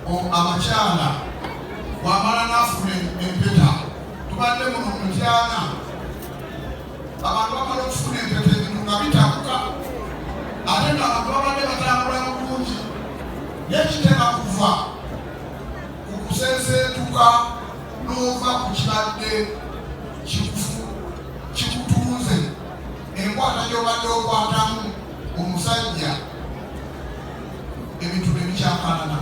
abakyala bw'amala n'afuna empeta tubadde muno mu Ntyana abantu bamala okufuna empeta ebintu nga bitabuka ate ng'abantu babadde batambula bulungi n'ekitera kuva ku kuseeseetuka n'ova ku kibadde kikutuuze enkwata gy'obadde okwatamu omusajja ebintu ne bikyakalana.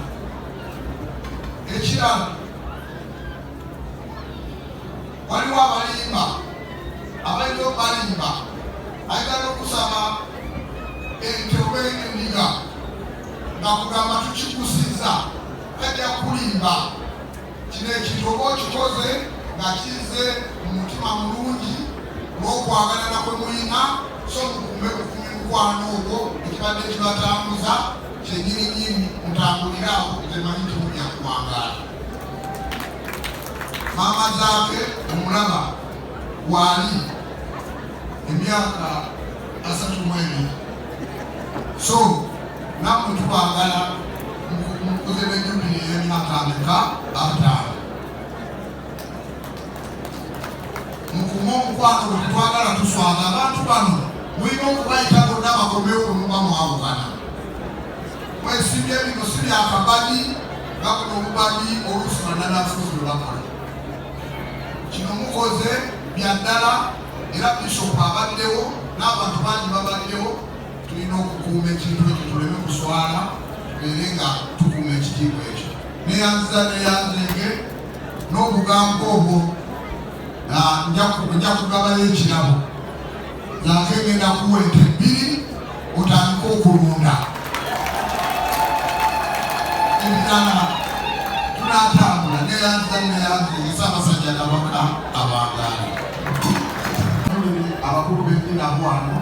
Ekirala waliwo abalimba abaita okubalimba ayagala okusaba ente oba endiga nga kugamba tukigusizza kajja kulimba kino ekintu oba okikoze nga kizze mu mutima mulungi n'okwagalana kwe mulina so mukume mukwano ogwo ekibadde kibatambuza kyenyininyini mutambulirawo temanyi nti mulya kuwangaala. Maama zaake omulaba waali emyaka 32 so nammwe tubagala mukoze n'ejjubiri ey'emyaka ameka 5 mukume omukwano gwe tetwagala tuswaga abantu bano mulina okubayita bonna bakomewo muba mwawukana mwesimbye bino si byakabadi nga kuno obubadi oluusi bannanafuzi lwe bakola kino mukoze byaddala era bishopu abaddewo n'abantu bangi babaddewo tulina okukuuma ekintu ekyo tuleme kuswala tubeere nga tukuuma ekitiibwa ekyo neyanziza neyanzenge n'obugambo obwo nja kugabayo ekirabo zange ngenda kuwa ente 2 otandike okulunda ebirala tunatambula neyanzenge Ssaabasajja Kabaka abangaali abakulu b'eddiini wano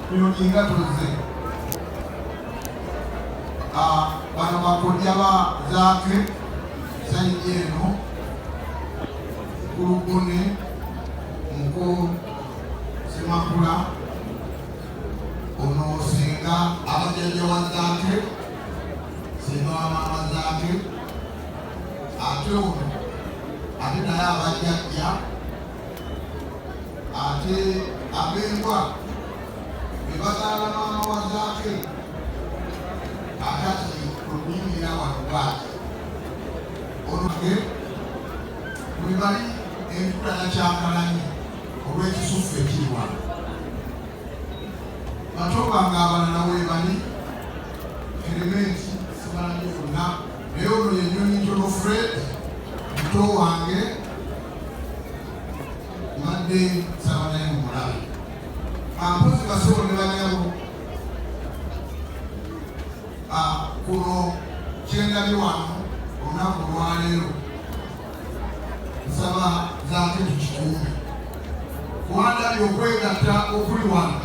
bino ingatoze bano bakodya ba zaake sayidi eno kulugune muko Semakula ono singa abajjajja wa zaake singa wa maama zaake ate ono ate naye abajjajja ate ab'endwa be bazaala maama wa zaake akati oluyingira wano bwati onoge bwe bali entula yakyankalanye olw'ekisufu ekiri wano batobanga abalala we bali elementi sibalanye fonna naye ono yenyonyi ntono Fred muto wange madde nsaba naye mumulabe ampozi basebo ne banyabo kuno kyendabye wano olunaku olwaleero nsaba zaake tukituume kuwandabye okwegatta okuli wano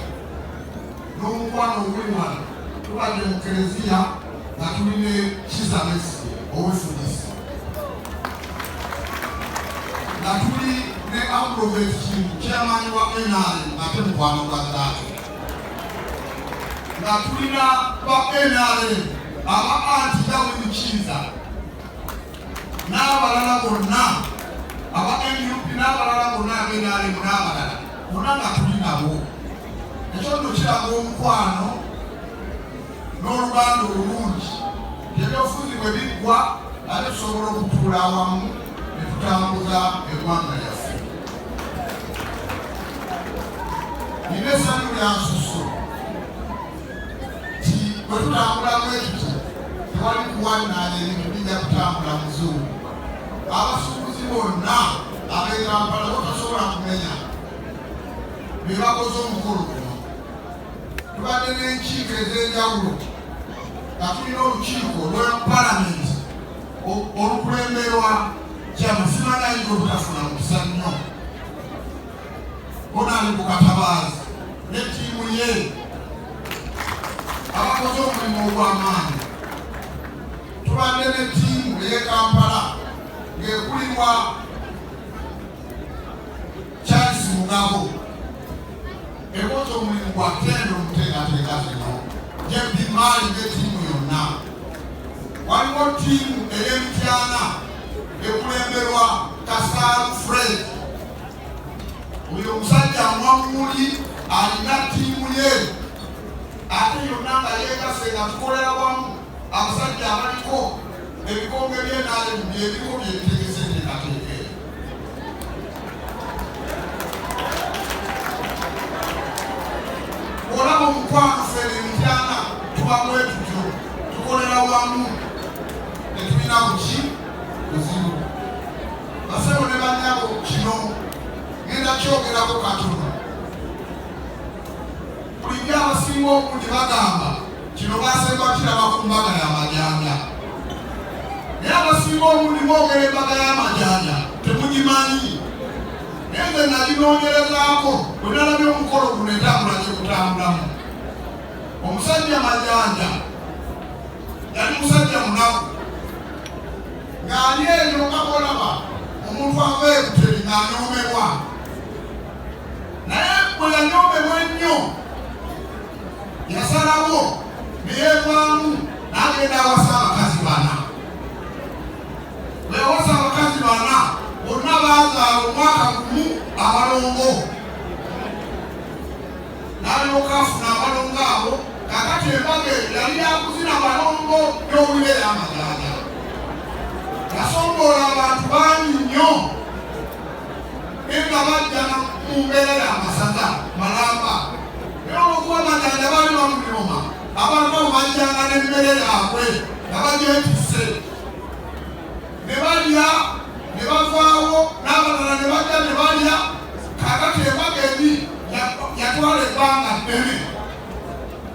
n'omukwano oguli wano tubadde mu Kereziya nga tuline Kizabesi owefugisi nga tuli ne Ambrovet Kintu chairman wa NRM ate mukwano gwa zaake nga tulina ba NRM aba anti Dawini Kiiza n'abalala bonna aba NUP n'abalala bonna NRM n'abalala bonna nga tuli nabo ekyo nno kiraga omukwano n'oluganda olulungi ebyobufuzi bwe biggwa ate tusobola okutuula awamu ne tutambuza eggwanga lyaffe. Nina essanyu lya nsusso ti bwe tutambulamu ekiti tewali kuwannaanya ebintu bijja kutambula muzungu. Abasuubuzi bonna ab'e Kampala botasobola kumenya be bakoze omukolo guno. Tubadde n'enkiiko ez'enjawulo nga tulina olukiiko olwa palamenti olukulemberwa kyamusimanayigo obutafuna mukisa nnyo bonaali ku Katabaazi ne ttiimu ye abakoze omulimu ogw'amaanyi. Tubadde ne ttiimu ey'e Kampala ng'ekulirwa Charles Mugabo ekoze omulimu gwa ttendo muteekateeka zino gye bimaali g'ettiimu yonna waliwo ttiimu ey'emityana ekulemberwa Kasaalu Fred. Oyo omusajja Mwamuli alina ttiimu ye ate yonna nga yeegase nga tukolera wamu abasajja abaliko ebikonge by'enaalemu byebiko byebitegese enteekateeka. Olaba omukwano ffe emityana tuba bwe tutyo tukolera wamu tetulina buki buzibu. Basebo ne banyabo kino ngenda kyogerako katono. Bulijjo abasinga obungi bagamba kino basemba kiraba ku mbaga y'amajanja, naye abasinga obungi mwogera embaga y'amajanja temugimanyi. Naye nze naginoonyerezaako bwe nalabye omukolo guno entambula gye gutambulamu. Omusajja Majanja yali musajja munaku ng'ali eyo nga bolaba omuntu ava ebuteri ng'anyoomebwa, naye bwe yanyoomebwa ennyo yasalawo ne yeevaamu n'agenda awasa abakazi bana. Bwe yawasa abakazi bana bonna baazaala omwaka gumu abalongo, n'alyoka afuna abalongo abo. Kakati embaga yali yakuzina balongo n'owulire ey'amajanja. Yasomboola abantu bangi nnyo naye nga bajja mu mbeera y'amasaza malamba. Naye olw'okuba amajanja baali bamuloma, abantu abo bajjanga n'emmere yaabwe nga bagyetisse, ne balya ne bavaawo, n'abalala ne bajja ne balya. Kakati embaga eri yatwala ebbanga ddene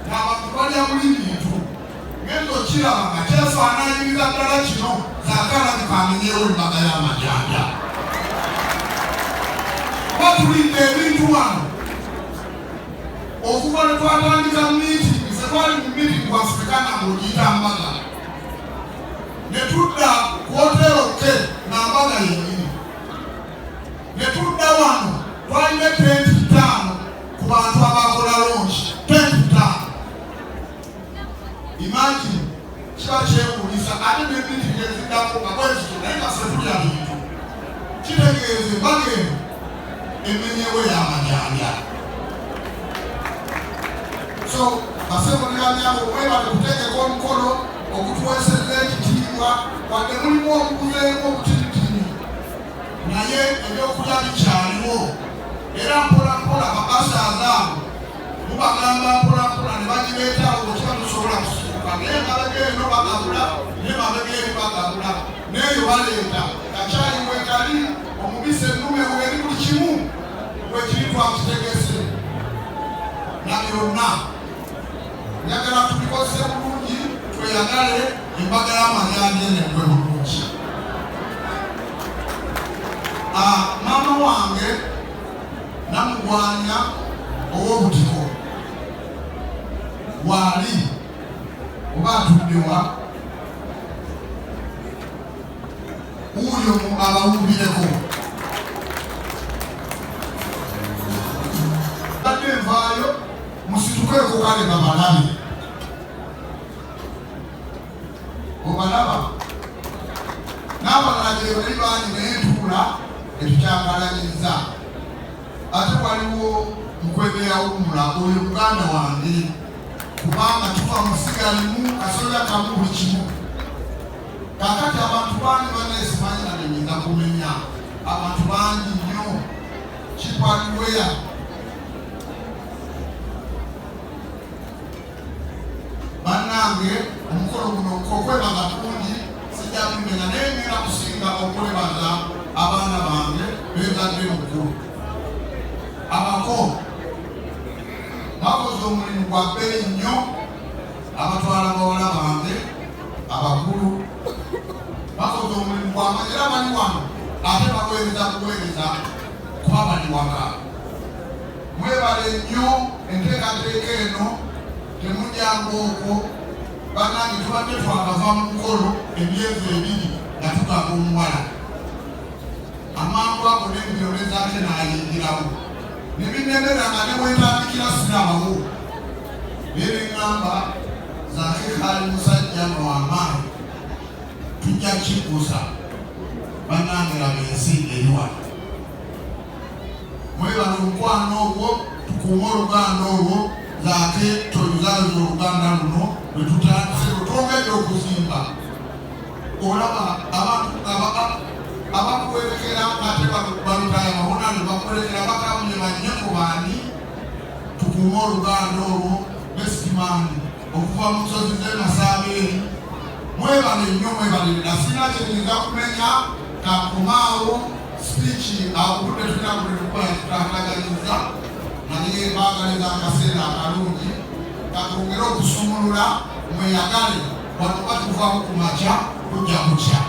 ng'abantu balya buli bintu. Ngenda okiraba nga kyefaanaanyiriza ddala kino zaakala bikamenyeewo embaga y'amajanja. Batulidde ebintu wano okuva ne twatandika miitingi, ffe twali mu miitingi ku Africana ng'ogiyita mbaga, ne tudda ku Hotel K na mbaga yennyini, ne tudda wano twalina tenti 5 ku bantu abakola lonchi. Tenti 5. Imagine kiba kyewuunyisa ate n'emiitingi eziddako nga bwezityo naye nga ffe tulya bintu. Kitegeeza embaga eno emenyeewo y'amajanja. So basebo ne banyabo mwebale kutegeka omukolo okutuweeseza ekitiibwa, wadde mulimu obuguzeemu obutinitini, naye ebyokulya bikyaliwo. Era mpola mpola babasaza abo mubagamba mpola mpola ne bagireetawo bwekiba tusobola kusuuka. Naye emabega eno bagabula, n'emabega eri bagabula, n'eyo baleeta kakyali wekali omubisi ennume weeri buli kimu wekiri twakitegese. Na byonna njagala tubikozese bulungi, tweyagale embaga y'amajanja enegwe bulungi. Maama wange Namugwanya ow'Obutiko waali oba atuddewa uyo abawumbireko. Badde envaayo musitukeeko kale babalabe. Obalaba n'abalala gye bali bangi naye ntuula etukyagalanyizza. Ate waliwo Mukwege yawummula, oyo muganda wange, kubanga tuva musigalimu kasolya kamu buli kimu. Kakati abantu bangi banesimanyi na nenyinza kumenya abantu bangi nnyo kikwaliweya. Bannange omukolo guno okwebaza kungi sijja kumenya, naye ngenda kusinga okwebaza abaana bange beegadde mukulu. Abako bakoze omulimu gwa bbeeyi nnyo, abatwala bawala bange abakulu bakoze omulimu gw'amaanyi era bali wano ate baweereza kuweereza kuba bali waka. Mwebale nnyo enteekateeka eno temujjanga okwo. Bannange tubadde twakava mu mukolo emyezi 2 nga tugamba omuwala, amangu ago n'ebirone zaate n'ayingiramu nebinemera nga ne bwetandikira sinabawo nebiŋŋamba zaake kaali musajja n'ow'amaanyi tujja kikuusa bannange laba ensi eriwala. Mwebale omukwano ogwo, tukuume oluganda olwo, zaate toluzaliza oluganda luno lwe tutandise lwetwongedde okuzimba. Olaba abantu abakuwerekera ate balutaaya babona ne bakuwerekera bakabunye bannye ku baani. Tukuume oluganda olwo Bestimani okuva mu nsozi z'e Masaabeeri. Mwebale nnyo, mwebalirira. Sina kyenyinza kumenya kakomaawo sipiiki obudde tulina buli lukuba yatutambulaganyiza naye baagaliza akaseera akalungi katwongere okusumulula mweyagale wano batuvaamu ku makya kujja kutya.